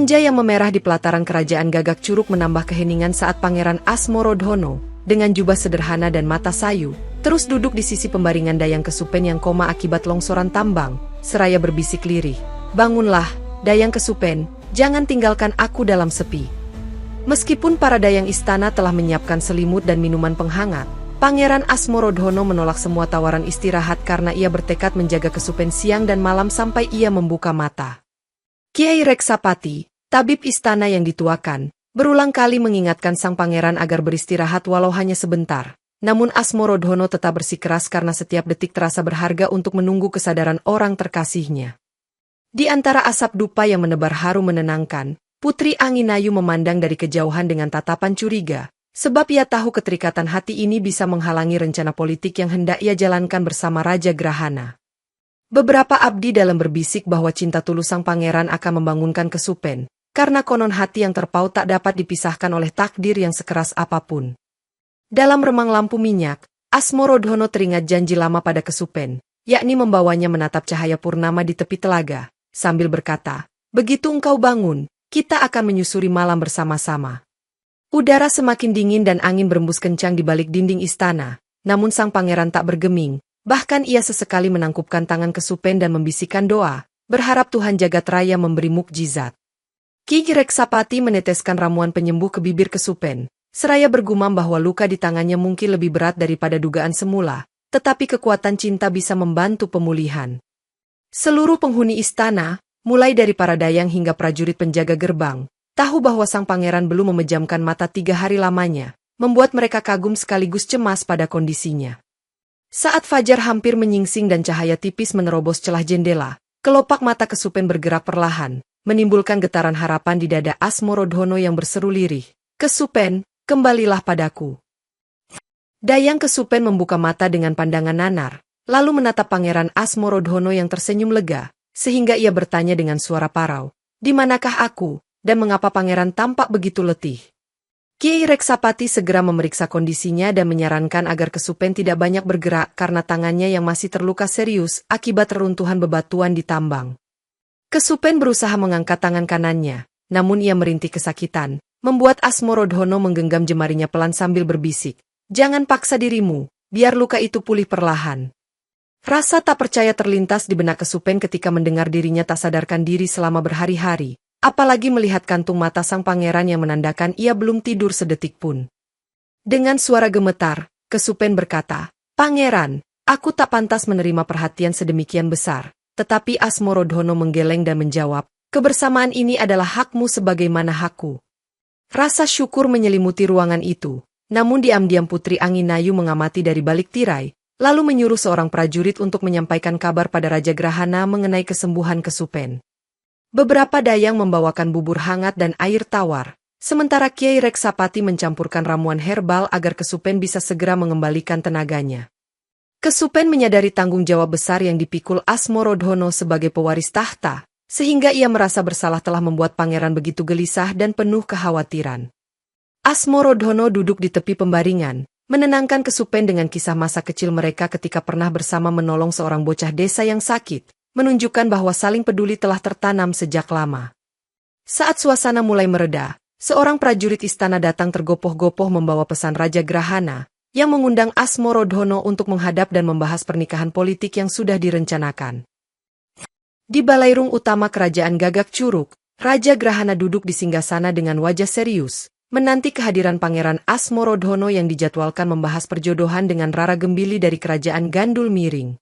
Senja yang memerah di pelataran kerajaan Gagak Curug menambah keheningan saat Pangeran Asmorodhono, dengan jubah sederhana dan mata sayu, terus duduk di sisi pembaringan Dayang Kesupen yang koma akibat longsoran tambang, seraya berbisik lirih. "Bangunlah, Dayang Kesupen, jangan tinggalkan aku dalam sepi." Meskipun para dayang istana telah menyiapkan selimut dan minuman penghangat, Pangeran Asmorodhono menolak semua tawaran istirahat karena ia bertekad menjaga Kesupen siang dan malam sampai ia membuka mata. Kiai Reksapati, tabib istana yang dituakan, berulang kali mengingatkan sang pangeran agar beristirahat walau hanya sebentar. Namun Asmorodhono tetap bersikeras karena setiap detik terasa berharga untuk menunggu kesadaran orang terkasihnya. Di antara asap dupa yang menebar harum menenangkan, Putri Anginayu memandang dari kejauhan dengan tatapan curiga, sebab ia tahu keterikatan hati ini bisa menghalangi rencana politik yang hendak ia jalankan bersama Raja Grahana. Beberapa abdi dalam berbisik bahwa cinta tulus sang pangeran akan membangunkan Kesupen, karena konon hati yang terpaut tak dapat dipisahkan oleh takdir yang sekeras apapun. Dalam remang lampu minyak, Asmorodhono teringat janji lama pada Kesupen, yakni membawanya menatap cahaya purnama di tepi telaga, sambil berkata, "Begitu engkau bangun, kita akan menyusuri malam bersama-sama." Udara semakin dingin dan angin berembus kencang di balik dinding istana, namun sang pangeran tak bergeming. Bahkan ia sesekali menangkupkan tangan Kesupen dan membisikkan doa, berharap Tuhan Jagat Raya memberi mukjizat. Ki Reksapati meneteskan ramuan penyembuh ke bibir Kesupen, seraya bergumam bahwa luka di tangannya mungkin lebih berat daripada dugaan semula, tetapi kekuatan cinta bisa membantu pemulihan. Seluruh penghuni istana, mulai dari para dayang hingga prajurit penjaga gerbang, tahu bahwa sang pangeran belum memejamkan mata 3 hari lamanya, membuat mereka kagum sekaligus cemas pada kondisinya. Saat fajar hampir menyingsing dan cahaya tipis menerobos celah jendela, kelopak mata Kesupen bergerak perlahan, menimbulkan getaran harapan di dada Asmorodhono yang berseru lirih, "Kesupen, kembalilah padaku." Dayang Kesupen membuka mata dengan pandangan nanar, lalu menatap Pangeran Asmorodhono yang tersenyum lega, sehingga ia bertanya dengan suara parau, "Di manakah aku, dan mengapa pangeran tampak begitu letih?" Kiai Reksapati segera memeriksa kondisinya dan menyarankan agar Kesupen tidak banyak bergerak karena tangannya yang masih terluka serius akibat reruntuhan bebatuan di tambang. Kesupen berusaha mengangkat tangan kanannya, namun ia merintih kesakitan, membuat Asmorodhono menggenggam jemarinya pelan sambil berbisik, "Jangan paksa dirimu, biar luka itu pulih perlahan." Rasa tak percaya terlintas di benak Kesupen ketika mendengar dirinya tak sadarkan diri selama berhari-hari. Apalagi melihat kantung mata sang pangeran yang menandakan ia belum tidur sedetik pun. Dengan suara gemetar, Kesupen berkata, "Pangeran, aku tak pantas menerima perhatian sedemikian besar." Tetapi Asmorodhono menggeleng dan menjawab, "Kebersamaan ini adalah hakmu sebagaimana hakku." Rasa syukur menyelimuti ruangan itu, namun diam-diam Putri Anginayu mengamati dari balik tirai, lalu menyuruh seorang prajurit untuk menyampaikan kabar pada Raja Grahana mengenai kesembuhan Kesupen. Beberapa dayang membawakan bubur hangat dan air tawar, sementara Kiai Reksapati mencampurkan ramuan herbal agar Kesupen bisa segera mengembalikan tenaganya. Kesupen menyadari tanggung jawab besar yang dipikul Asmorodhono sebagai pewaris tahta, sehingga ia merasa bersalah telah membuat pangeran begitu gelisah dan penuh kekhawatiran. Asmorodhono duduk di tepi pembaringan, menenangkan Kesupen dengan kisah masa kecil mereka ketika pernah bersama menolong seorang bocah desa yang sakit, menunjukkan bahwa saling peduli telah tertanam sejak lama. Saat suasana mulai mereda, seorang prajurit istana datang tergopoh-gopoh membawa pesan Raja Grahana, yang mengundang Asmorodhono untuk menghadap dan membahas pernikahan politik yang sudah direncanakan. Di balairung utama kerajaan Gagak Curug, Raja Grahana duduk di singgasana dengan wajah serius, menanti kehadiran Pangeran Asmorodhono yang dijadwalkan membahas perjodohan dengan Rara Gembili dari kerajaan Gandul Miring.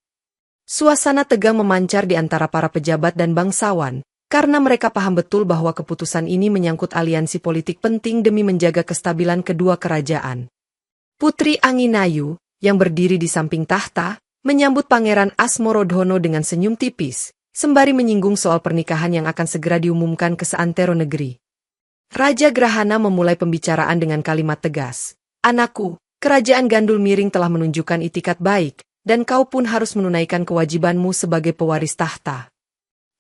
Suasana tegang memancar di antara para pejabat dan bangsawan, karena mereka paham betul bahwa keputusan ini menyangkut aliansi politik penting demi menjaga kestabilan kedua kerajaan. Putri Anginayu, yang berdiri di samping tahta, menyambut Pangeran Asmorodhono dengan senyum tipis, sembari menyinggung soal pernikahan yang akan segera diumumkan ke seantero negeri. Raja Grahana memulai pembicaraan dengan kalimat tegas, "Anakku, kerajaan Gandul Miring telah menunjukkan itikat baik, dan kau pun harus menunaikan kewajibanmu sebagai pewaris tahta."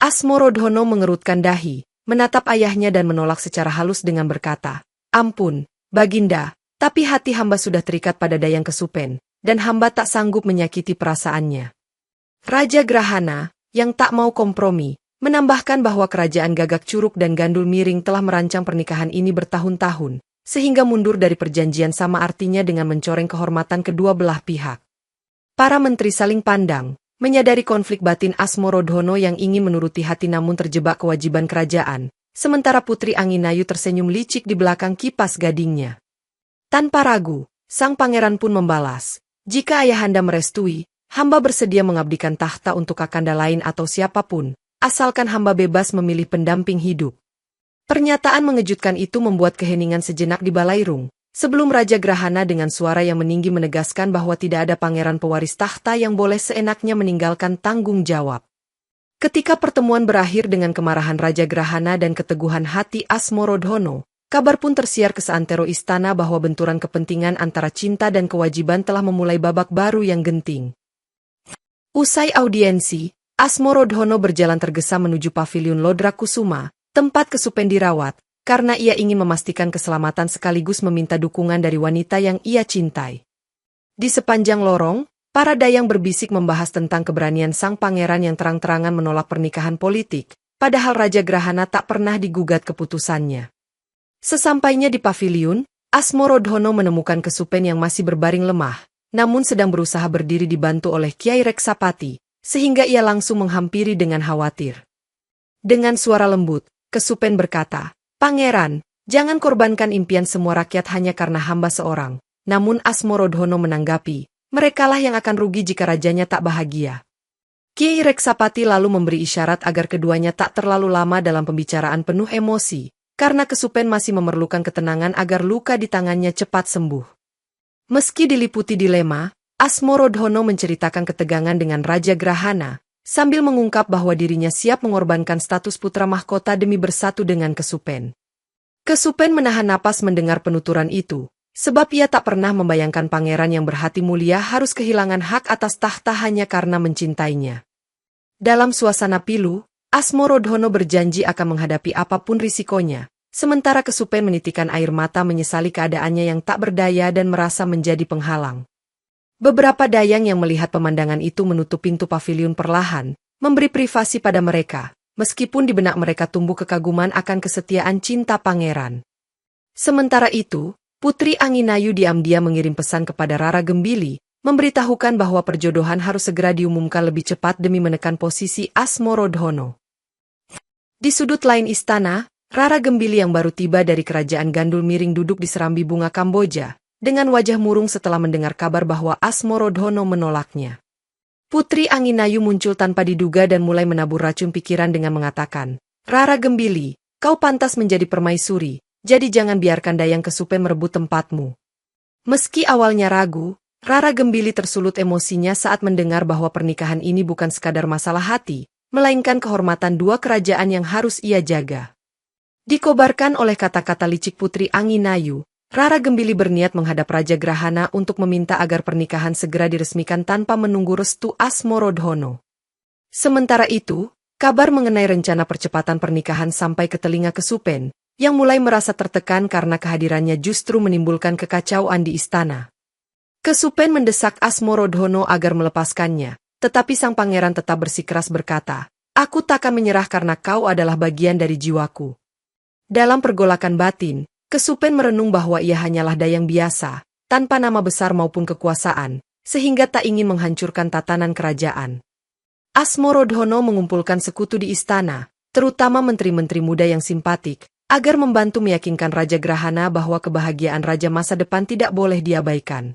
Asmorodhono mengerutkan dahi, menatap ayahnya dan menolak secara halus dengan berkata, "Ampun, Baginda, tapi hati hamba sudah terikat pada Dayang Kesupen, dan hamba tak sanggup menyakiti perasaannya." Raja Grahana, yang tak mau kompromi, menambahkan bahwa kerajaan Gagak Curug dan Gandul Miring telah merancang pernikahan ini bertahun-tahun, sehingga mundur dari perjanjian sama artinya dengan mencoreng kehormatan kedua belah pihak. Para menteri saling pandang, menyadari konflik batin Asmorodhono yang ingin menuruti hati namun terjebak kewajiban kerajaan, sementara Putri Anginayu tersenyum licik di belakang kipas gadingnya. Tanpa ragu, sang pangeran pun membalas, "Jika ayahanda merestui, hamba bersedia mengabdikan tahta untuk kakanda lain atau siapapun, asalkan hamba bebas memilih pendamping hidup." Pernyataan mengejutkan itu membuat keheningan sejenak di Balairung, sebelum Raja Grahana dengan suara yang meninggi menegaskan bahwa tidak ada pangeran pewaris tahta yang boleh seenaknya meninggalkan tanggung jawab. Ketika pertemuan berakhir dengan kemarahan Raja Grahana dan keteguhan hati Asmorodhono, kabar pun tersiar ke seantero istana bahwa benturan kepentingan antara cinta dan kewajiban telah memulai babak baru yang genting. Usai audiensi, Asmorodhono berjalan tergesa menuju paviliun Lodra Kusuma, tempat Kesupen dirawat, karena ia ingin memastikan keselamatan sekaligus meminta dukungan dari wanita yang ia cintai. Di sepanjang lorong, para dayang berbisik membahas tentang keberanian sang pangeran yang terang-terangan menolak pernikahan politik, padahal Raja Grahana tak pernah digugat keputusannya. Sesampainya di paviliun, Asmorodhono menemukan Kesupen yang masih berbaring lemah, namun sedang berusaha berdiri dibantu oleh Kiai Reksapati, sehingga ia langsung menghampiri dengan khawatir. Dengan suara lembut, Kesupen berkata, "Pangeran, jangan korbankan impian semua rakyat hanya karena hamba seorang." Namun Asmorodhono menanggapi, "Merekalah yang akan rugi jika rajanya tak bahagia." Kiai Reksapati lalu memberi isyarat agar keduanya tak terlalu lama dalam pembicaraan penuh emosi, karena Kesupen masih memerlukan ketenangan agar luka di tangannya cepat sembuh. Meski diliputi dilema, Asmorodhono menceritakan ketegangan dengan Raja Grahana, sambil mengungkap bahwa dirinya siap mengorbankan status putra mahkota demi bersatu dengan Kesupen. Kesupen menahan napas mendengar penuturan itu, sebab ia tak pernah membayangkan pangeran yang berhati mulia harus kehilangan hak atas tahta hanya karena mencintainya. Dalam suasana pilu, Asmorodhono berjanji akan menghadapi apapun risikonya, sementara Kesupen menitikan air mata menyesali keadaannya yang tak berdaya dan merasa menjadi penghalang. Beberapa dayang yang melihat pemandangan itu menutup pintu paviliun perlahan, memberi privasi pada mereka, meskipun di benak mereka tumbuh kekaguman akan kesetiaan cinta pangeran. Sementara itu, Putri Anginayu diam-diam mengirim pesan kepada Rara Gembili, memberitahukan bahwa perjodohan harus segera diumumkan lebih cepat demi menekan posisi Asmorodhono. Di sudut lain istana, Rara Gembili yang baru tiba dari kerajaan Gandul Miring duduk di serambi bunga Kamboja, dengan wajah murung setelah mendengar kabar bahwa Asmorodhono menolaknya. Putri Anginayu muncul tanpa diduga dan mulai menabur racun pikiran dengan mengatakan, "Rara Gembili, kau pantas menjadi permaisuri, jadi jangan biarkan dayang Kesupen merebut tempatmu." Meski awalnya ragu, Rara Gembili tersulut emosinya saat mendengar bahwa pernikahan ini bukan sekadar masalah hati, melainkan kehormatan dua kerajaan yang harus ia jaga. Dikobarkan oleh kata-kata licik Putri Anginayu, Rara Gembili berniat menghadap Raja Grahana untuk meminta agar pernikahan segera diresmikan tanpa menunggu restu Asmorodhono. Sementara itu, kabar mengenai rencana percepatan pernikahan sampai ke telinga Kesupen, yang mulai merasa tertekan karena kehadirannya justru menimbulkan kekacauan di istana. Kesupen mendesak Asmorodhono agar melepaskannya, tetapi sang pangeran tetap bersikeras berkata, "Aku takkan menyerah karena kau adalah bagian dari jiwaku." Dalam pergolakan batin, Kesupen merenung bahwa ia hanyalah dayang biasa, tanpa nama besar maupun kekuasaan, sehingga tak ingin menghancurkan tatanan kerajaan. Asmorodhono mengumpulkan sekutu di istana, terutama menteri-menteri muda yang simpatik, agar membantu meyakinkan Raja Grahana bahwa kebahagiaan raja masa depan tidak boleh diabaikan.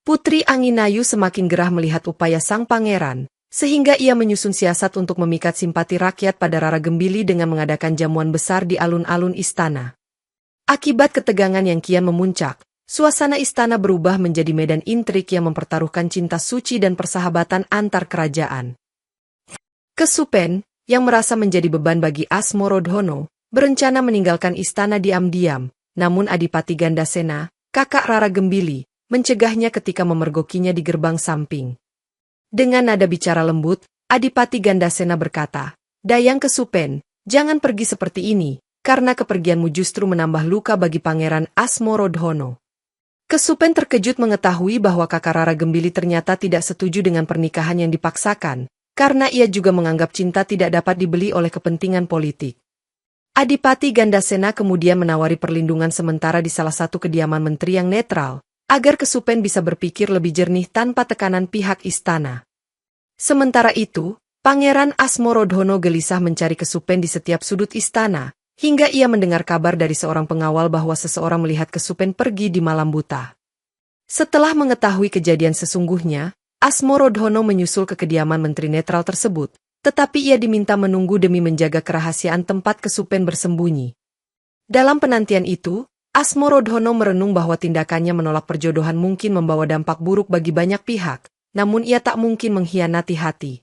Putri Anginayu semakin gerah melihat upaya sang pangeran, sehingga ia menyusun siasat untuk memikat simpati rakyat pada Rara Gembili dengan mengadakan jamuan besar di alun-alun istana. Akibat ketegangan yang kian memuncak, suasana istana berubah menjadi medan intrik yang mempertaruhkan cinta suci dan persahabatan antar kerajaan. Kesupen, yang merasa menjadi beban bagi Asmorodhono, berencana meninggalkan istana diam-diam, namun Adipati Gandasena, kakak Rara Gembili, mencegahnya ketika memergokinya di gerbang samping. Dengan nada bicara lembut, Adipati Gandasena berkata, "Dayang Kesupen, jangan pergi seperti ini, karena kepergianmu justru menambah luka bagi Pangeran Asmorodhono." Kesupen terkejut mengetahui bahwa kakak Rara Gembili ternyata tidak setuju dengan pernikahan yang dipaksakan, karena ia juga menganggap cinta tidak dapat dibeli oleh kepentingan politik. Adipati Gandasena kemudian menawari perlindungan sementara di salah satu kediaman menteri yang netral, agar Kesupen bisa berpikir lebih jernih tanpa tekanan pihak istana. Sementara itu, Pangeran Asmorodhono gelisah mencari Kesupen di setiap sudut istana, hingga ia mendengar kabar dari seorang pengawal bahwa seseorang melihat Kesupen pergi di malam buta. Setelah mengetahui kejadian sesungguhnya, Asmorodhono menyusul ke kediaman menteri netral tersebut, tetapi ia diminta menunggu demi menjaga kerahasiaan tempat Kesupen bersembunyi. Dalam penantian itu, Asmorodhono merenung bahwa tindakannya menolak perjodohan mungkin membawa dampak buruk bagi banyak pihak, namun ia tak mungkin mengkhianati hati.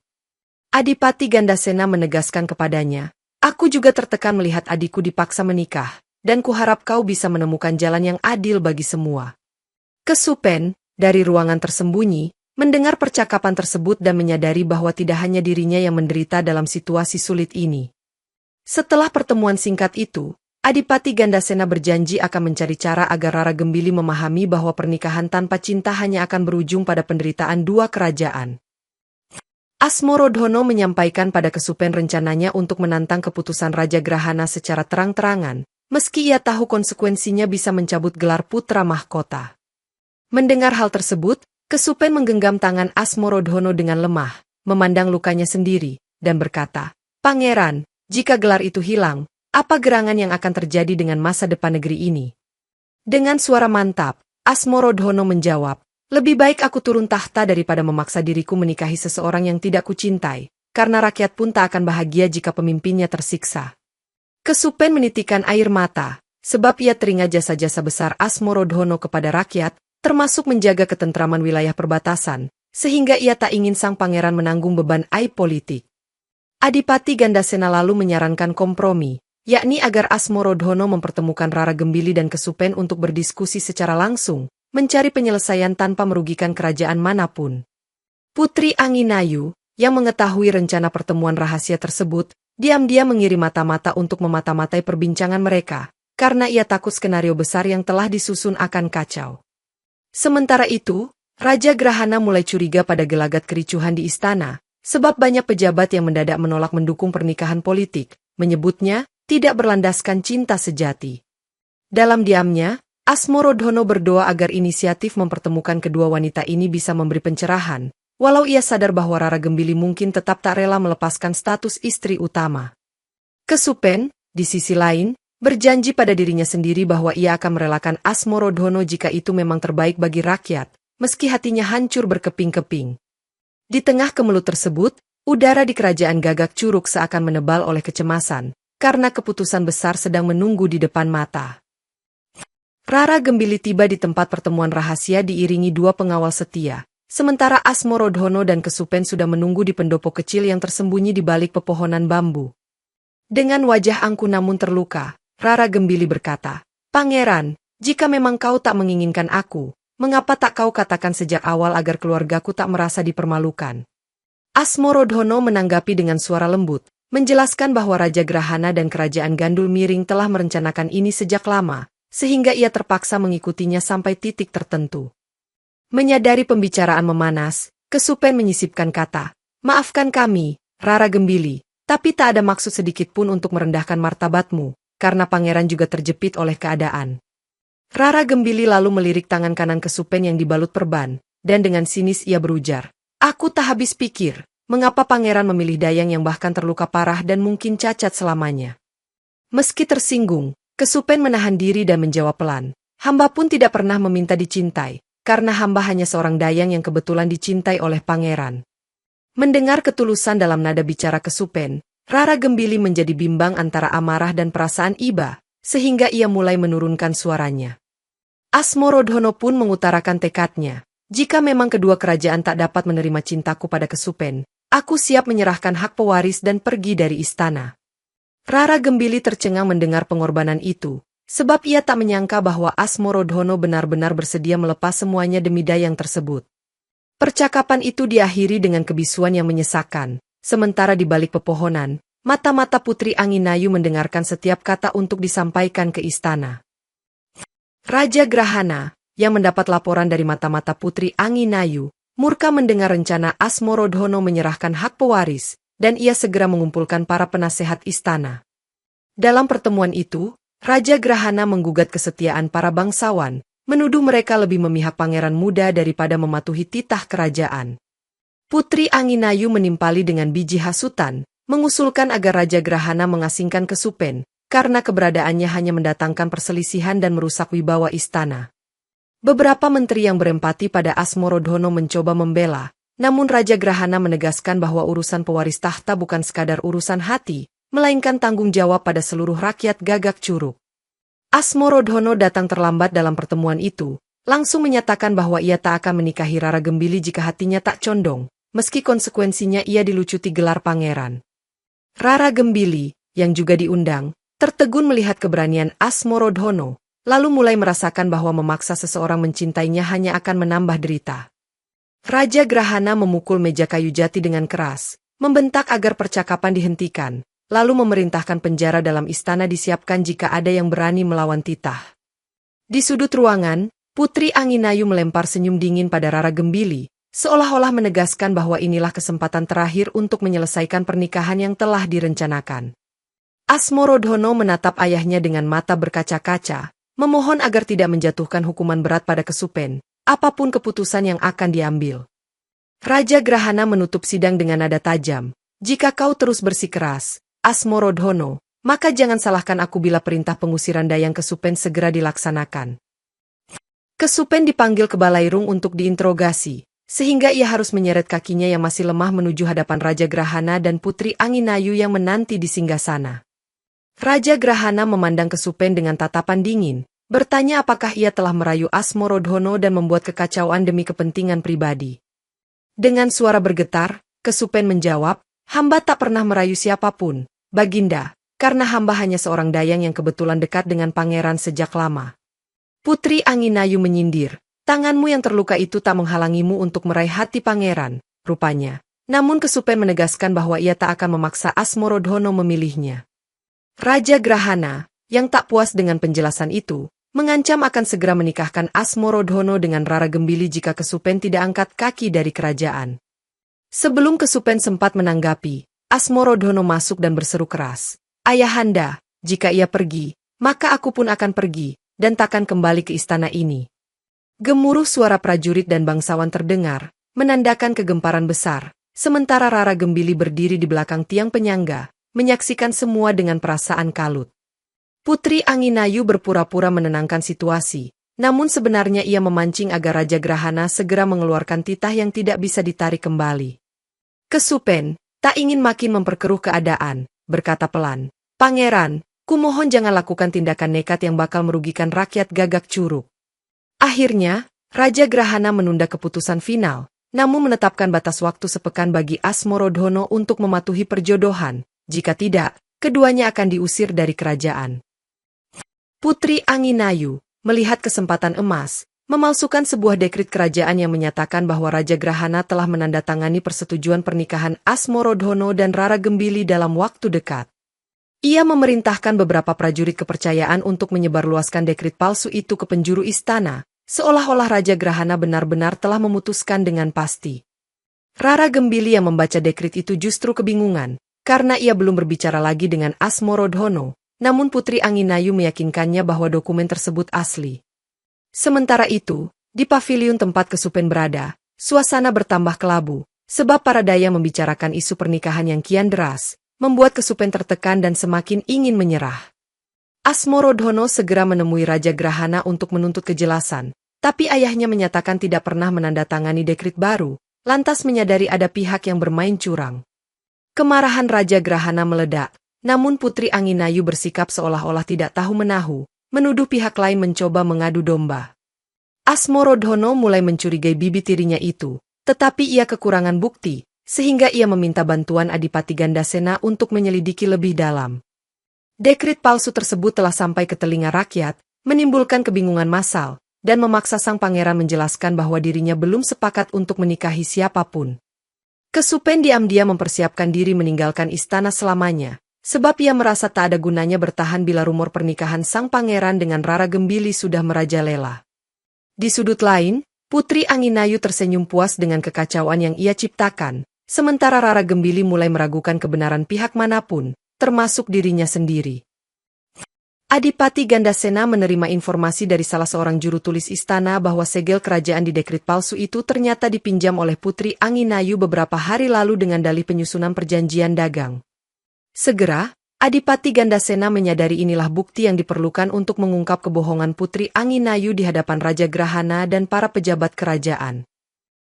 Adipati Gandasena menegaskan kepadanya, "Aku juga tertekan melihat adikku dipaksa menikah, dan kuharap kau bisa menemukan jalan yang adil bagi semua." Kesupen, dari ruangan tersembunyi, mendengar percakapan tersebut dan menyadari bahwa tidak hanya dirinya yang menderita dalam situasi sulit ini. Setelah pertemuan singkat itu, Adipati Gandasena berjanji akan mencari cara agar Rara Gembili memahami bahwa pernikahan tanpa cinta hanya akan berujung pada penderitaan dua kerajaan. Asmorodhono menyampaikan pada Kesupen rencananya untuk menantang keputusan Raja Grahana secara terang-terangan, meski ia tahu konsekuensinya bisa mencabut gelar putra mahkota. Mendengar hal tersebut, Kesupen menggenggam tangan Asmorodhono dengan lemah, memandang lukanya sendiri, dan berkata, "Pangeran, jika gelar itu hilang, apa gerangan yang akan terjadi dengan masa depan negeri ini?" Dengan suara mantap, Asmorodhono menjawab, "Lebih baik aku turun tahta daripada memaksa diriku menikahi seseorang yang tidak kucintai, karena rakyat pun tak akan bahagia jika pemimpinnya tersiksa." Kesupen menitikkan air mata, sebab ia teringat jasa-jasa besar Asmorodhono kepada rakyat, termasuk menjaga ketentraman wilayah perbatasan, sehingga ia tak ingin sang pangeran menanggung beban aib politik. Adipati Gandasena lalu menyarankan kompromi, yakni agar Asmorodhono mempertemukan Rara Gembili dan Kesupen untuk berdiskusi secara langsung, mencari penyelesaian tanpa merugikan kerajaan manapun. Putri Anginayu, yang mengetahui rencana pertemuan rahasia tersebut, diam-diam mengirim mata-mata untuk memata-matai perbincangan mereka, karena ia takut skenario besar yang telah disusun akan kacau. Sementara itu, Raja Grahana mulai curiga pada gelagat kericuhan di istana, sebab banyak pejabat yang mendadak menolak mendukung pernikahan politik, menyebutnya tidak berlandaskan cinta sejati. Dalam diamnya, Asmorodhono berdoa agar inisiatif mempertemukan kedua wanita ini bisa memberi pencerahan, walau ia sadar bahwa Rara Gembili mungkin tetap tak rela melepaskan status istri utama. Kesupen, di sisi lain, berjanji pada dirinya sendiri bahwa ia akan merelakan Asmorodhono jika itu memang terbaik bagi rakyat, meski hatinya hancur berkeping-keping. Di tengah kemelut tersebut, udara di kerajaan Gagak Curug seakan menebal oleh kecemasan, karena keputusan besar sedang menunggu di depan mata. Rara Gembili tiba di tempat pertemuan rahasia diiringi dua pengawal setia, sementara Asmorodhono dan Kesupen sudah menunggu di pendopo kecil yang tersembunyi di balik pepohonan bambu. Dengan wajah angkuh namun terluka, Rara Gembili berkata, "Pangeran, jika memang kau tak menginginkan aku, mengapa tak kau katakan sejak awal agar keluargaku tak merasa dipermalukan?" Asmorodhono menanggapi dengan suara lembut, menjelaskan bahwa Raja Grahana dan Kerajaan Gandul Miring telah merencanakan ini sejak lama, sehingga ia terpaksa mengikutinya sampai titik tertentu. Menyadari pembicaraan memanas, Kesupen menyisipkan kata, "Maafkan kami, Rara Gembili, tapi tak ada maksud sedikit pun untuk merendahkan martabatmu, karena pangeran juga terjepit oleh keadaan." Rara Gembili lalu melirik tangan kanan Kesupen yang dibalut perban, dan dengan sinis ia berujar, "Aku tak habis pikir, mengapa pangeran memilih dayang yang bahkan terluka parah dan mungkin cacat selamanya." Meski tersinggung, Kesupen menahan diri dan menjawab pelan, "Hamba pun tidak pernah meminta dicintai, karena hamba hanya seorang dayang yang kebetulan dicintai oleh pangeran." Mendengar ketulusan dalam nada bicara Kesupen, Rara Gembili menjadi bimbang antara amarah dan perasaan iba, sehingga ia mulai menurunkan suaranya. Asmorodhono pun mengutarakan tekadnya, "Jika memang kedua kerajaan tak dapat menerima cintaku pada Kesupen, aku siap menyerahkan hak pewaris dan pergi dari istana." Rara Gembili tercengang mendengar pengorbanan itu, sebab ia tak menyangka bahwa Asmorodhono benar-benar bersedia melepas semuanya demi dayang tersebut. Percakapan itu diakhiri dengan kebisuan yang menyesakan. Sementara di balik pepohonan, mata-mata Putri Anginayu mendengarkan setiap kata untuk disampaikan ke istana. Raja Grahana, yang mendapat laporan dari mata-mata Putri Anginayu, murka mendengar rencana Asmorodhono menyerahkan hak pewaris, dan ia segera mengumpulkan para penasehat istana. Dalam pertemuan itu, Raja Grahana menggugat kesetiaan para bangsawan, menuduh mereka lebih memihak pangeran muda daripada mematuhi titah kerajaan. Putri Anginayu menimpali dengan biji hasutan, mengusulkan agar Raja Grahana mengasingkan Kesupen, karena keberadaannya hanya mendatangkan perselisihan dan merusak wibawa istana. Beberapa menteri yang berempati pada Asmorodhono mencoba membela, namun Raja Grahana menegaskan bahwa urusan pewaris tahta bukan sekadar urusan hati, melainkan tanggung jawab pada seluruh rakyat Gagak Curug. Asmorodhono datang terlambat dalam pertemuan itu, langsung menyatakan bahwa ia tak akan menikahi Rara Gembili jika hatinya tak condong, meski konsekuensinya ia dilucuti gelar pangeran. Rara Gembili, yang juga diundang, tertegun melihat keberanian Asmorodhono, lalu mulai merasakan bahwa memaksa seseorang mencintainya hanya akan menambah derita. Raja Grahana memukul meja kayu jati dengan keras, membentak agar percakapan dihentikan, lalu memerintahkan penjara dalam istana disiapkan jika ada yang berani melawan titah. Di sudut ruangan, Putri Anginayu melempar senyum dingin pada Rara Gembili, seolah-olah menegaskan bahwa inilah kesempatan terakhir untuk menyelesaikan pernikahan yang telah direncanakan. Asmorodhono menatap ayahnya dengan mata berkaca-kaca, memohon agar tidak menjatuhkan hukuman berat pada Kesupen, apapun keputusan yang akan diambil. Raja Grahana menutup sidang dengan nada tajam, "Jika kau terus bersikeras, Asmorodhono, maka jangan salahkan aku bila perintah pengusiran Dayang Kesupen segera dilaksanakan." Kesupen dipanggil ke Balairung untuk diinterogasi, sehingga ia harus menyeret kakinya yang masih lemah menuju hadapan Raja Grahana dan Putri Anginayu yang menanti di singgasana. Raja Grahana memandang Kesupen dengan tatapan dingin, bertanya apakah ia telah merayu Asmorodhono dan membuat kekacauan demi kepentingan pribadi. Dengan suara bergetar, Kesupen menjawab, "Hamba tak pernah merayu siapapun, Baginda, karena hamba hanya seorang dayang yang kebetulan dekat dengan pangeran sejak lama." Putri Anginayu menyindir, "Tanganmu yang terluka itu tak menghalangimu untuk meraih hati pangeran, rupanya." Namun Kesupen menegaskan bahwa ia tak akan memaksa Asmorodhono memilihnya. Raja Grahana, yang tak puas dengan penjelasan itu, mengancam akan segera menikahkan Asmorodhono dengan Rara Gembili jika Kesupen tidak angkat kaki dari kerajaan. Sebelum Kesupen sempat menanggapi, Asmorodhono masuk dan berseru keras, "Ayahanda, jika ia pergi, maka aku pun akan pergi, dan takkan kembali ke istana ini." Gemuruh suara prajurit dan bangsawan terdengar, menandakan kegemparan besar, sementara Rara Gembili berdiri di belakang tiang penyangga, menyaksikan semua dengan perasaan kalut. Putri Anginayu berpura-pura menenangkan situasi, namun sebenarnya ia memancing agar Raja Grahana segera mengeluarkan titah yang tidak bisa ditarik kembali. Kesupen tak ingin makin memperkeruh keadaan, berkata pelan, "Pangeran, kumohon jangan lakukan tindakan nekat yang bakal merugikan rakyat Gagak Curug." Akhirnya, Raja Grahana menunda keputusan final, namun menetapkan batas waktu sepekan bagi Asmorodhono untuk mematuhi perjodohan. Jika tidak, keduanya akan diusir dari kerajaan. Putri Anginayu, melihat kesempatan emas, memalsukan sebuah dekrit kerajaan yang menyatakan bahwa Raja Grahana telah menandatangani persetujuan pernikahan Asmorodhono dan Rara Gembili dalam waktu dekat. Ia memerintahkan beberapa prajurit kepercayaan untuk menyebarluaskan dekrit palsu itu ke penjuru istana, seolah-olah Raja Grahana benar-benar telah memutuskan dengan pasti. Rara Gembili yang membaca dekrit itu justru kebingungan, karena ia belum berbicara lagi dengan Asmorodhono, namun Putri Anginayu meyakinkannya bahwa dokumen tersebut asli. Sementara itu, di paviliun tempat Kesupen berada, suasana bertambah kelabu, sebab para dayang membicarakan isu pernikahan yang kian deras, membuat Kesupen tertekan dan semakin ingin menyerah. Asmorodhono segera menemui Raja Grahana untuk menuntut kejelasan, tapi ayahnya menyatakan tidak pernah menandatangani dekrit baru, lantas menyadari ada pihak yang bermain curang. Kemarahan Raja Grahana meledak, namun Putri Anginayu bersikap seolah-olah tidak tahu-menahu, menuduh pihak lain mencoba mengadu domba. Asmorodhono mulai mencurigai bibi tirinya itu, tetapi ia kekurangan bukti, sehingga ia meminta bantuan Adipati Gandasena untuk menyelidiki lebih dalam. Dekrit palsu tersebut telah sampai ke telinga rakyat, menimbulkan kebingungan massal, dan memaksa sang pangeran menjelaskan bahwa dirinya belum sepakat untuk menikahi siapapun. Kesupen diam-diam mempersiapkan diri meninggalkan istana selamanya, sebab ia merasa tak ada gunanya bertahan bila rumor pernikahan sang pangeran dengan Rara Gembili sudah merajalela. Di sudut lain, Putri Anginayu tersenyum puas dengan kekacauan yang ia ciptakan, sementara Rara Gembili mulai meragukan kebenaran pihak manapun, termasuk dirinya sendiri. Adipati Gandasena menerima informasi dari salah seorang juru tulis istana bahwa segel kerajaan di dekrit palsu itu ternyata dipinjam oleh Putri Anginayu beberapa hari lalu dengan dalih penyusunan perjanjian dagang. Segera, Adipati Gandasena menyadari inilah bukti yang diperlukan untuk mengungkap kebohongan Putri Anginayu di hadapan Raja Grahana dan para pejabat kerajaan.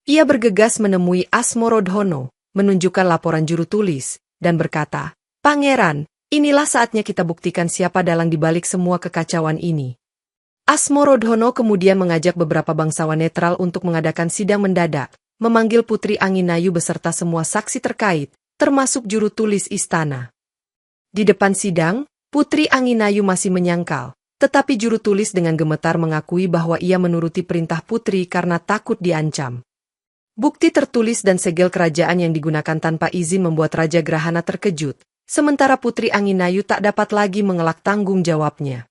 Ia bergegas menemui Asmorodhono, menunjukkan laporan juru tulis, dan berkata, "Pangeran, inilah saatnya kita buktikan siapa dalang di balik semua kekacauan ini." Asmorodhono kemudian mengajak beberapa bangsawan netral untuk mengadakan sidang mendadak, memanggil Putri Anginayu beserta semua saksi terkait, termasuk juru tulis istana. Di depan sidang, Putri Anginayu masih menyangkal, tetapi juru tulis dengan gemetar mengakui bahwa ia menuruti perintah putri karena takut diancam. Bukti tertulis dan segel kerajaan yang digunakan tanpa izin membuat Raja Grahana terkejut, sementara Putri Anginayu tak dapat lagi mengelak tanggung jawabnya.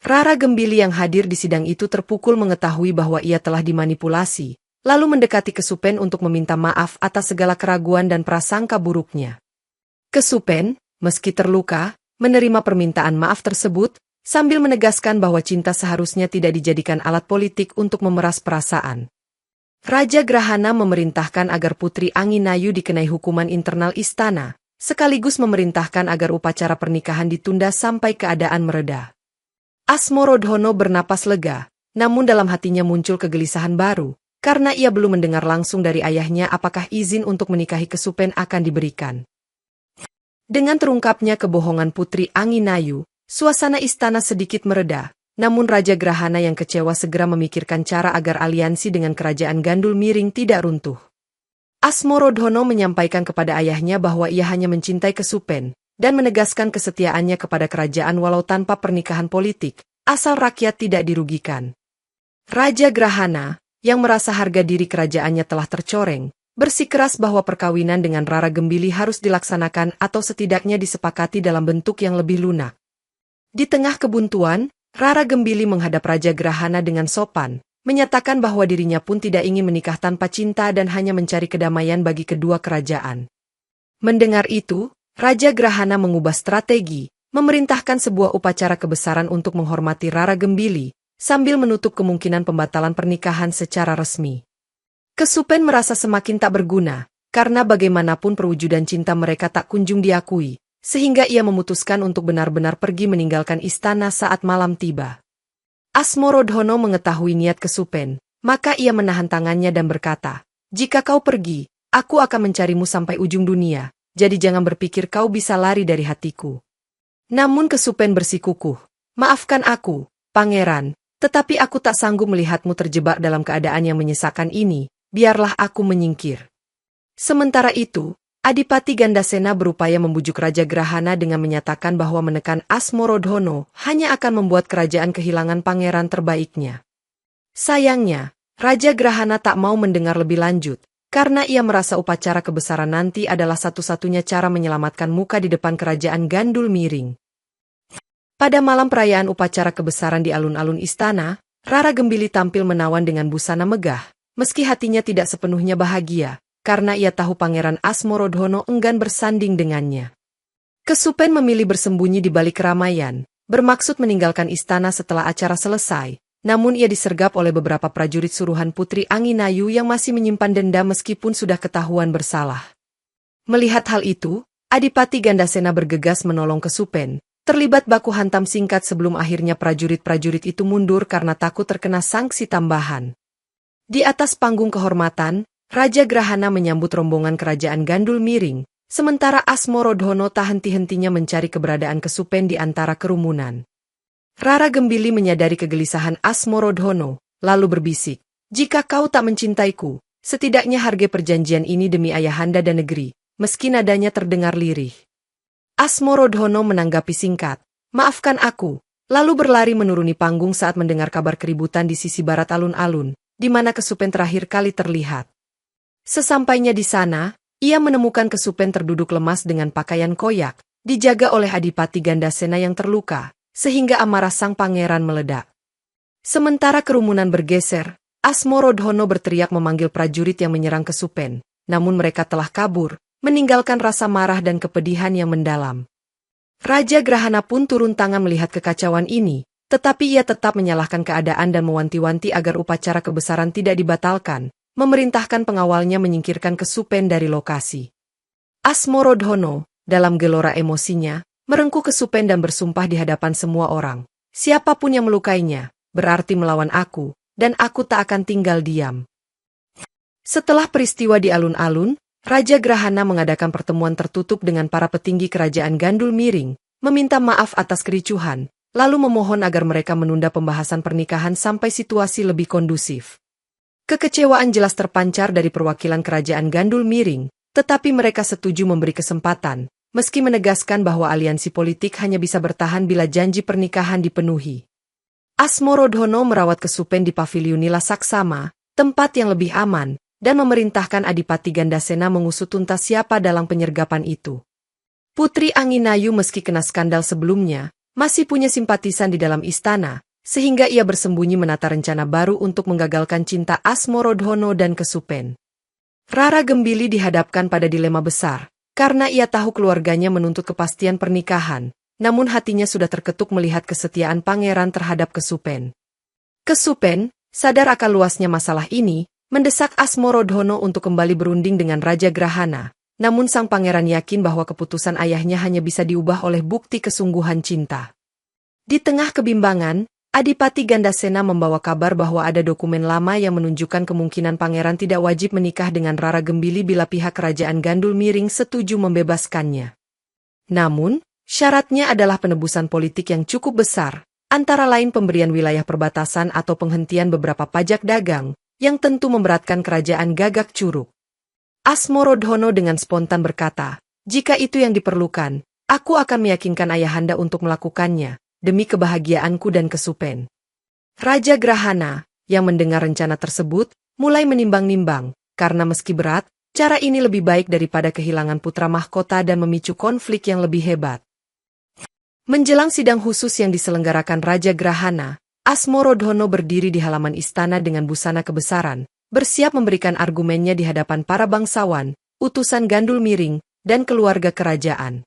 Rara Gembili yang hadir di sidang itu terpukul mengetahui bahwa ia telah dimanipulasi, lalu mendekati Kesupen untuk meminta maaf atas segala keraguan dan prasangka buruknya. Kesupen, meski terluka, menerima permintaan maaf tersebut, sambil menegaskan bahwa cinta seharusnya tidak dijadikan alat politik untuk memeras perasaan. Raja Grahana memerintahkan agar Putri Anginayu dikenai hukuman internal istana, sekaligus memerintahkan agar upacara pernikahan ditunda sampai keadaan mereda. Asmorodhono bernapas lega, namun dalam hatinya muncul kegelisahan baru, karena ia belum mendengar langsung dari ayahnya apakah izin untuk menikahi Kesupen akan diberikan. Dengan terungkapnya kebohongan Putri Anginayu, suasana istana sedikit mereda. Namun Raja Grahana yang kecewa segera memikirkan cara agar aliansi dengan kerajaan Gandul Miring tidak runtuh. Asmorodhono menyampaikan kepada ayahnya bahwa ia hanya mencintai Kesupen, dan menegaskan kesetiaannya kepada kerajaan walau tanpa pernikahan politik, asal rakyat tidak dirugikan. Raja Grahana, yang merasa harga diri kerajaannya telah tercoreng, bersikeras bahwa perkawinan dengan Rara Gembili harus dilaksanakan atau setidaknya disepakati dalam bentuk yang lebih lunak. Di tengah kebuntuan, Rara Gembili menghadap Raja Grahana dengan sopan, menyatakan bahwa dirinya pun tidak ingin menikah tanpa cinta dan hanya mencari kedamaian bagi kedua kerajaan. Mendengar itu, Raja Grahana mengubah strategi, memerintahkan sebuah upacara kebesaran untuk menghormati Rara Gembili, sambil menutup kemungkinan pembatalan pernikahan secara resmi. Kesupen merasa semakin tak berguna, karena bagaimanapun perwujudan cinta mereka tak kunjung diakui. Sehingga ia memutuskan untuk benar-benar pergi meninggalkan istana saat malam tiba. Asmorodhono mengetahui niat Kesupen, maka ia menahan tangannya dan berkata, "Jika kau pergi, aku akan mencarimu sampai ujung dunia, jadi jangan berpikir kau bisa lari dari hatiku." Namun Kesupen bersikukuh, "Maafkan aku, pangeran, tetapi aku tak sanggup melihatmu terjebak dalam keadaan yang menyesakan ini, biarlah aku menyingkir." Sementara itu, Adipati Gandasena berupaya membujuk Raja Grahana dengan menyatakan bahwa menekan Asmorodhono hanya akan membuat kerajaan kehilangan pangeran terbaiknya. Sayangnya, Raja Grahana tak mau mendengar lebih lanjut, karena ia merasa upacara kebesaran nanti adalah satu-satunya cara menyelamatkan muka di depan kerajaan Gandul Miring. Pada malam perayaan upacara kebesaran di alun-alun istana, Rara Gembili tampil menawan dengan busana megah, meski hatinya tidak sepenuhnya bahagia, karena ia tahu Pangeran Asmorodhono enggan bersanding dengannya. Kesupen memilih bersembunyi di balik keramaian, bermaksud meninggalkan istana setelah acara selesai, namun ia disergap oleh beberapa prajurit suruhan Putri Anginayu yang masih menyimpan dendam meskipun sudah ketahuan bersalah. Melihat hal itu, Adipati Gandasena bergegas menolong Kesupen, terlibat baku hantam singkat sebelum akhirnya prajurit-prajurit itu mundur karena takut terkena sanksi tambahan. Di atas panggung kehormatan, Raja Grahana menyambut rombongan kerajaan Gandul Miring, sementara Asmorodhono tak henti-hentinya mencari keberadaan Kesupen di antara kerumunan. Rara Gembili menyadari kegelisahan Asmorodhono, lalu berbisik, "Jika kau tak mencintaiku, setidaknya hargai perjanjian ini demi ayahanda dan negeri," meski nadanya terdengar lirih. Asmorodhono menanggapi singkat, "Maafkan aku," lalu berlari menuruni panggung saat mendengar kabar keributan di sisi barat alun-alun, di mana Kesupen terakhir kali terlihat. Sesampainya di sana, ia menemukan Kesupen terduduk lemas dengan pakaian koyak, dijaga oleh Adipati Gandasena yang terluka, sehingga amarah sang pangeran meledak. Sementara kerumunan bergeser, Asmorodhono berteriak memanggil prajurit yang menyerang Kesupen, namun mereka telah kabur, meninggalkan rasa marah dan kepedihan yang mendalam. Raja Grahana pun turun tangan melihat kekacauan ini, tetapi ia tetap menyalahkan keadaan dan mewanti-wanti agar upacara kebesaran tidak dibatalkan, memerintahkan pengawalnya menyingkirkan Kesupen dari lokasi. Asmorodhono, dalam gelora emosinya, merengkuh Kesupen dan bersumpah di hadapan semua orang. Siapapun yang melukainya, berarti melawan aku, dan aku tak akan tinggal diam. Setelah peristiwa di alun-alun, Raja Grahana mengadakan pertemuan tertutup dengan para petinggi kerajaan Gandul Miring, meminta maaf atas kericuhan, lalu memohon agar mereka menunda pembahasan pernikahan sampai situasi lebih kondusif. Kekecewaan jelas terpancar dari perwakilan kerajaan Gandul Miring, tetapi mereka setuju memberi kesempatan, meski menegaskan bahwa aliansi politik hanya bisa bertahan bila janji pernikahan dipenuhi. Asmorodhono merawat Kesupen di Paviliun Nila Saksama, tempat yang lebih aman, dan memerintahkan Adipati Gandasena mengusut tuntas siapa dalam penyergapan itu. Putri Anginayu meski kena skandal sebelumnya, masih punya simpatisan di dalam istana, sehingga ia bersembunyi menata rencana baru untuk menggagalkan cinta Asmorodhono dan Kesupen. Rara Gembili dihadapkan pada dilema besar, karena ia tahu keluarganya menuntut kepastian pernikahan, namun hatinya sudah terketuk melihat kesetiaan pangeran terhadap Kesupen. Kesupen, sadar akan luasnya masalah ini, mendesak Asmorodhono untuk kembali berunding dengan Raja Grahana, namun sang pangeran yakin bahwa keputusan ayahnya hanya bisa diubah oleh bukti kesungguhan cinta. Di tengah kebimbangan, Adipati Gandasena membawa kabar bahwa ada dokumen lama yang menunjukkan kemungkinan pangeran tidak wajib menikah dengan Rara Gembili bila pihak kerajaan Gandul Miring setuju membebaskannya. Namun, syaratnya adalah penebusan politik yang cukup besar, antara lain pemberian wilayah perbatasan atau penghentian beberapa pajak dagang, yang tentu memberatkan kerajaan Gagak Curug. Asmorodhono dengan spontan berkata, "Jika itu yang diperlukan, aku akan meyakinkan ayahanda untuk melakukannya, demi kebahagiaanku dan Kesupen." Raja Grahana, yang mendengar rencana tersebut, mulai menimbang-nimbang, karena meski berat, cara ini lebih baik daripada kehilangan putra mahkota dan memicu konflik yang lebih hebat. Menjelang sidang khusus yang diselenggarakan Raja Grahana, Asmorodhono berdiri di halaman istana dengan busana kebesaran, bersiap memberikan argumennya di hadapan para bangsawan, utusan Gandul Miring, dan keluarga kerajaan.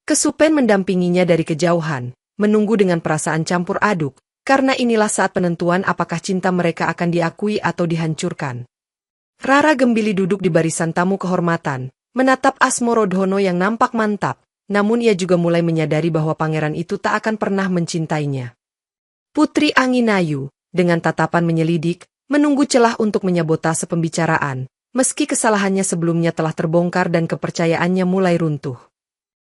Kesupen mendampinginya dari kejauhan, menunggu dengan perasaan campur aduk, karena inilah saat penentuan apakah cinta mereka akan diakui atau dihancurkan. Rara Gembili duduk di barisan tamu kehormatan, menatap Asmorodhono yang nampak mantap, namun ia juga mulai menyadari bahwa pangeran itu tak akan pernah mencintainya. Putri Anginayu, dengan tatapan menyelidik, menunggu celah untuk menyabotase pembicaraan, meski kesalahannya sebelumnya telah terbongkar dan kepercayaannya mulai runtuh.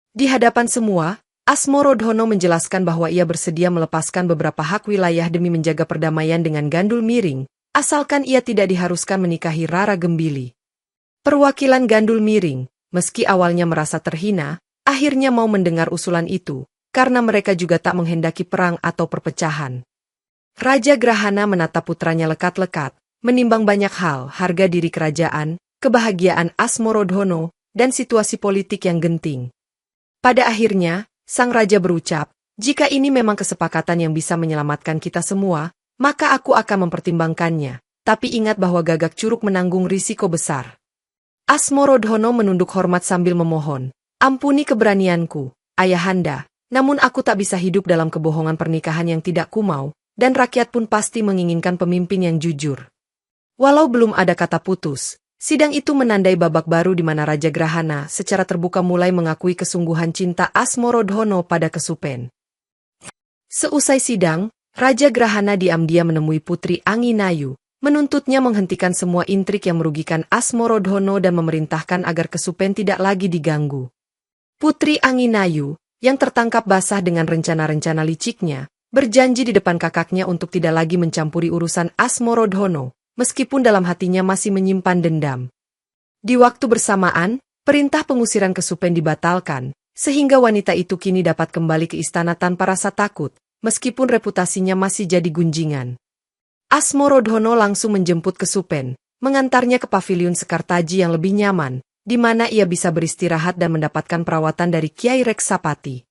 Di hadapan semua, Asmorodhono menjelaskan bahwa ia bersedia melepaskan beberapa hak wilayah demi menjaga perdamaian dengan Gandul Miring, asalkan ia tidak diharuskan menikahi Rara Gembili. Perwakilan Gandul Miring, meski awalnya merasa terhina, akhirnya mau mendengar usulan itu, karena mereka juga tak menghendaki perang atau perpecahan. Raja Grahana menatap putranya lekat-lekat, menimbang banyak hal, harga diri kerajaan, kebahagiaan Asmorodhono, dan situasi politik yang genting. Pada akhirnya, sang raja berucap, "Jika ini memang kesepakatan yang bisa menyelamatkan kita semua, maka aku akan mempertimbangkannya, tapi ingat bahwa Gagak Curug menanggung risiko besar." Asmorodhono menunduk hormat sambil memohon, "Ampuni keberanianku, ayahanda. Namun aku tak bisa hidup dalam kebohongan pernikahan yang tidak kumau, dan rakyat pun pasti menginginkan pemimpin yang jujur." Walau belum ada kata putus, sidang itu menandai babak baru di mana Raja Grahana secara terbuka mulai mengakui kesungguhan cinta Asmorodhono pada Kesupen. Seusai sidang, Raja Grahana diam-diam menemui Putri Anginayu, menuntutnya menghentikan semua intrik yang merugikan Asmorodhono dan memerintahkan agar Kesupen tidak lagi diganggu. Putri Anginayu, yang tertangkap basah dengan rencana-rencana liciknya, berjanji di depan kakaknya untuk tidak lagi mencampuri urusan Asmorodhono, meskipun dalam hatinya masih menyimpan dendam. Di waktu bersamaan, perintah pengusiran Kesupen dibatalkan, sehingga wanita itu kini dapat kembali ke istana tanpa rasa takut, meskipun reputasinya masih jadi gunjingan. Asmorodhono langsung menjemput Kesupen, mengantarnya ke paviliun Sekartaji yang lebih nyaman, di mana ia bisa beristirahat dan mendapatkan perawatan dari Kiai Reksapati.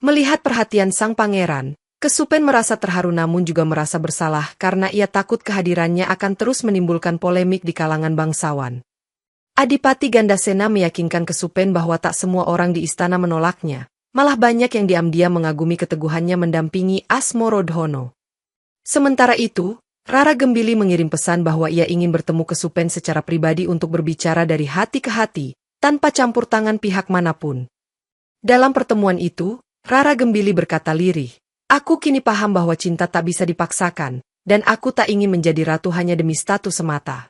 Melihat perhatian sang pangeran, Kesupen merasa terharu namun juga merasa bersalah karena ia takut kehadirannya akan terus menimbulkan polemik di kalangan bangsawan. Adipati Gandasena meyakinkan Kesupen bahwa tak semua orang di istana menolaknya, malah banyak yang diam-diam mengagumi keteguhannya mendampingi Asmorodhono. Sementara itu, Rara Gembili mengirim pesan bahwa ia ingin bertemu Kesupen secara pribadi untuk berbicara dari hati ke hati, tanpa campur tangan pihak manapun. Dalam pertemuan itu, Rara Gembili berkata lirih, "Aku kini paham bahwa cinta tak bisa dipaksakan, dan aku tak ingin menjadi ratu hanya demi status semata."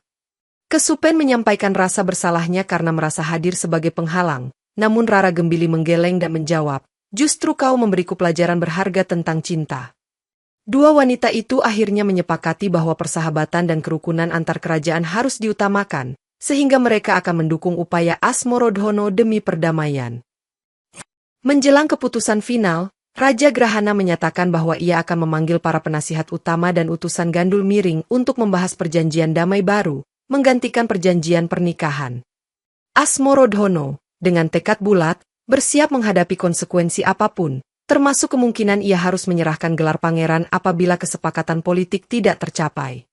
Kesupen menyampaikan rasa bersalahnya karena merasa hadir sebagai penghalang, namun Rara Gembili menggeleng dan menjawab, "Justru kau memberiku pelajaran berharga tentang cinta." Dua wanita itu akhirnya menyepakati bahwa persahabatan dan kerukunan antar kerajaan harus diutamakan, sehingga mereka akan mendukung upaya Asmorodhono demi perdamaian. Menjelang keputusan final, Raja Grahana menyatakan bahwa ia akan memanggil para penasihat utama dan utusan Gandul Miring untuk membahas perjanjian damai baru, menggantikan perjanjian pernikahan. Asmorodhono, dengan tekad bulat, bersiap menghadapi konsekuensi apapun, termasuk kemungkinan ia harus menyerahkan gelar pangeran apabila kesepakatan politik tidak tercapai.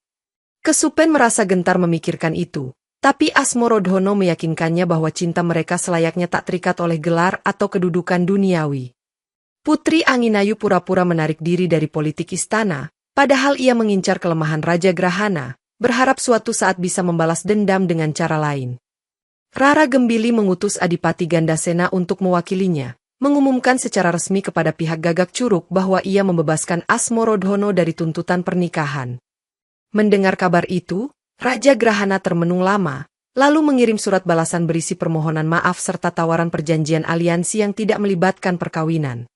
Kesupen merasa gentar memikirkan itu, tapi Asmorodhono meyakinkannya bahwa cinta mereka selayaknya tak terikat oleh gelar atau kedudukan duniawi. Putri Anginayu pura-pura menarik diri dari politik istana, padahal ia mengincar kelemahan Raja Grahana, berharap suatu saat bisa membalas dendam dengan cara lain. Rara Gembili mengutus Adipati Gandasena untuk mewakilinya, mengumumkan secara resmi kepada pihak Gagak Curug bahwa ia membebaskan Asmorodhono dari tuntutan pernikahan. Mendengar kabar itu, Raja Grahana termenung lama, lalu mengirim surat balasan berisi permohonan maaf serta tawaran perjanjian aliansi yang tidak melibatkan perkawinan.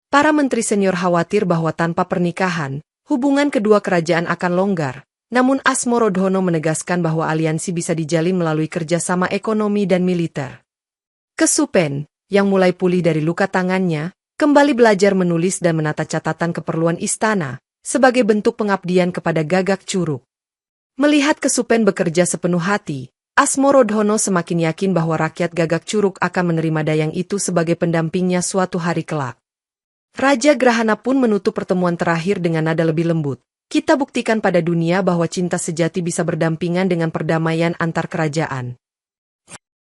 Para menteri senior khawatir bahwa tanpa pernikahan, hubungan kedua kerajaan akan longgar, namun Asmorodhono menegaskan bahwa aliansi bisa dijalin melalui kerjasama ekonomi dan militer. Kesupen, yang mulai pulih dari luka tangannya, kembali belajar menulis dan menata catatan keperluan istana, sebagai bentuk pengabdian kepada Gagak Curug. Melihat Kesupen bekerja sepenuh hati, Asmorodhono semakin yakin bahwa rakyat Gagak Curug akan menerima Dayang itu sebagai pendampingnya suatu hari kelak. Raja Grahana pun menutup pertemuan terakhir dengan nada lebih lembut. "Kita buktikan pada dunia bahwa cinta sejati bisa berdampingan dengan perdamaian antar kerajaan."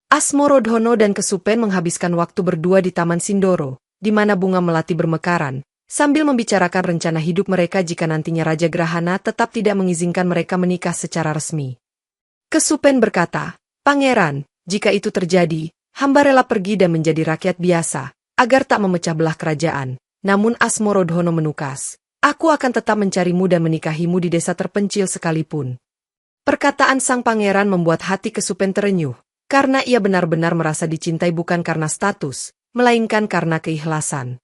Asmorodhono dan Kesupen menghabiskan waktu berdua di Taman Sindoro, di mana bunga melati bermekaran, sambil membicarakan rencana hidup mereka jika nantinya Raja Grahana tetap tidak mengizinkan mereka menikah secara resmi. Kesupen berkata, "Pangeran, jika itu terjadi, hamba rela pergi dan menjadi rakyat biasa, agar tak memecah belah kerajaan." Namun Asmorodhono menukas, "Aku akan tetap mencarimu dan menikahimu di desa terpencil sekalipun." Perkataan sang pangeran membuat hati Kesupen terenyuh, karena ia benar-benar merasa dicintai bukan karena status, melainkan karena keikhlasan.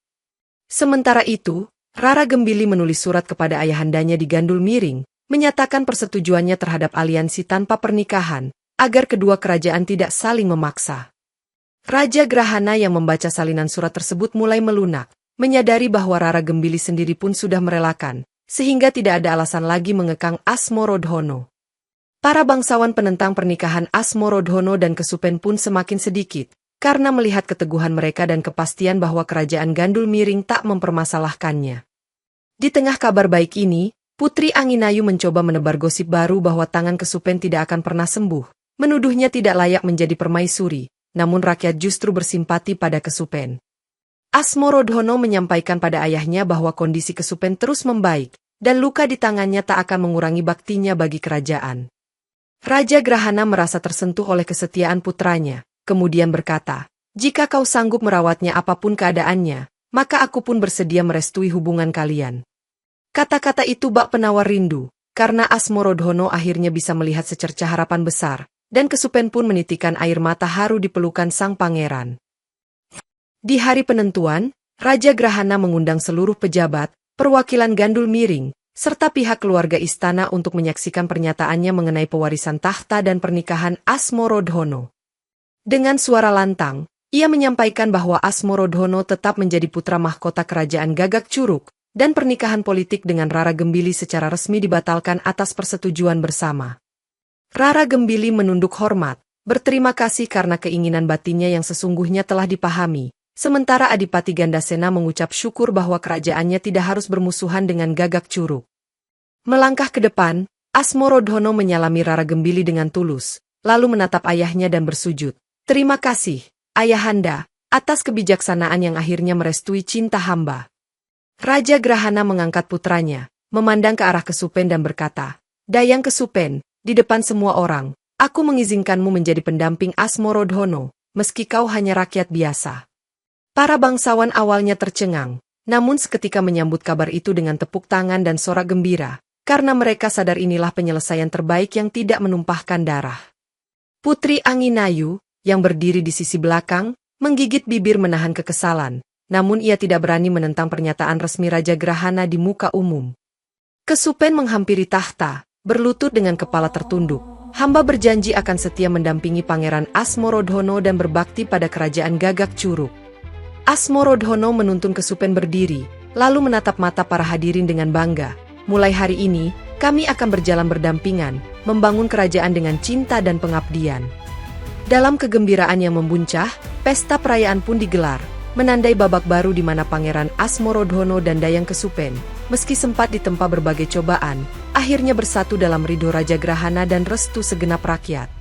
Sementara itu, Rara Gembili menulis surat kepada ayahandanya di Gandul Miring, menyatakan persetujuannya terhadap aliansi tanpa pernikahan, agar kedua kerajaan tidak saling memaksa. Raja Grahana yang membaca salinan surat tersebut mulai melunak, menyadari bahwa Rara Gembili sendiri pun sudah merelakan, sehingga tidak ada alasan lagi mengekang Asmorodhono. Para bangsawan penentang pernikahan Asmorodhono dan Kesupen pun semakin sedikit, karena melihat keteguhan mereka dan kepastian bahwa kerajaan Gandul Miring tak mempermasalahkannya. Di tengah kabar baik ini, Putri Anginayu mencoba menebar gosip baru bahwa tangan Kesupen tidak akan pernah sembuh, menuduhnya tidak layak menjadi permaisuri, namun rakyat justru bersimpati pada Kesupen. Asmorodhono menyampaikan pada ayahnya bahwa kondisi Kesupen terus membaik, dan luka di tangannya tak akan mengurangi baktinya bagi kerajaan. Raja Grahana merasa tersentuh oleh kesetiaan putranya, kemudian berkata, "Jika kau sanggup merawatnya apapun keadaannya, maka aku pun bersedia merestui hubungan kalian." Kata-kata itu bak penawar rindu, karena Asmorodhono akhirnya bisa melihat secercah harapan besar, dan Kesupen pun menitikan air mata haru di pelukan sang pangeran. Di hari penentuan, Raja Grahana mengundang seluruh pejabat, perwakilan Gandul Miring, serta pihak keluarga istana untuk menyaksikan pernyataannya mengenai pewarisan tahta dan pernikahan Asmorodhono. Dengan suara lantang, ia menyampaikan bahwa Asmorodhono tetap menjadi putra mahkota kerajaan Gagak Curug, dan pernikahan politik dengan Rara Gembili secara resmi dibatalkan atas persetujuan bersama. Rara Gembili menunduk hormat, berterima kasih karena keinginan batinnya yang sesungguhnya telah dipahami, Sementara Adipati Gandasena mengucap syukur bahwa kerajaannya tidak harus bermusuhan dengan Gagak Curug. Melangkah ke depan, Asmorodhono menyalami Rara Gembili dengan tulus, lalu menatap ayahnya dan bersujud. Terima kasih, Ayahanda, atas kebijaksanaan yang akhirnya merestui cinta hamba. Raja Grahana mengangkat putranya, memandang ke arah Kesupen dan berkata, Dayang Kesupen, di depan semua orang, aku mengizinkanmu menjadi pendamping Asmorodhono, meski kau hanya rakyat biasa. Para bangsawan awalnya tercengang, namun seketika menyambut kabar itu dengan tepuk tangan dan sorak gembira, karena mereka sadar inilah penyelesaian terbaik yang tidak menumpahkan darah. Putri Anginayu, yang berdiri di sisi belakang, menggigit bibir menahan kekesalan, namun ia tidak berani menentang pernyataan resmi Raja Grahana di muka umum. Kesupen menghampiri tahta, berlutut dengan kepala tertunduk. Hamba berjanji akan setia mendampingi Pangeran Asmorodhono dan berbakti pada kerajaan Gagak Curug. Asmorodhono menuntun Kesupen berdiri, lalu menatap mata para hadirin dengan bangga. Mulai hari ini, kami akan berjalan berdampingan, membangun kerajaan dengan cinta dan pengabdian. Dalam kegembiraan yang membuncah, pesta perayaan pun digelar, menandai babak baru di mana Pangeran Asmorodhono dan Dayang Kesupen, meski sempat ditempa berbagai cobaan, akhirnya bersatu dalam ridho Raja Grahana dan restu segenap rakyat.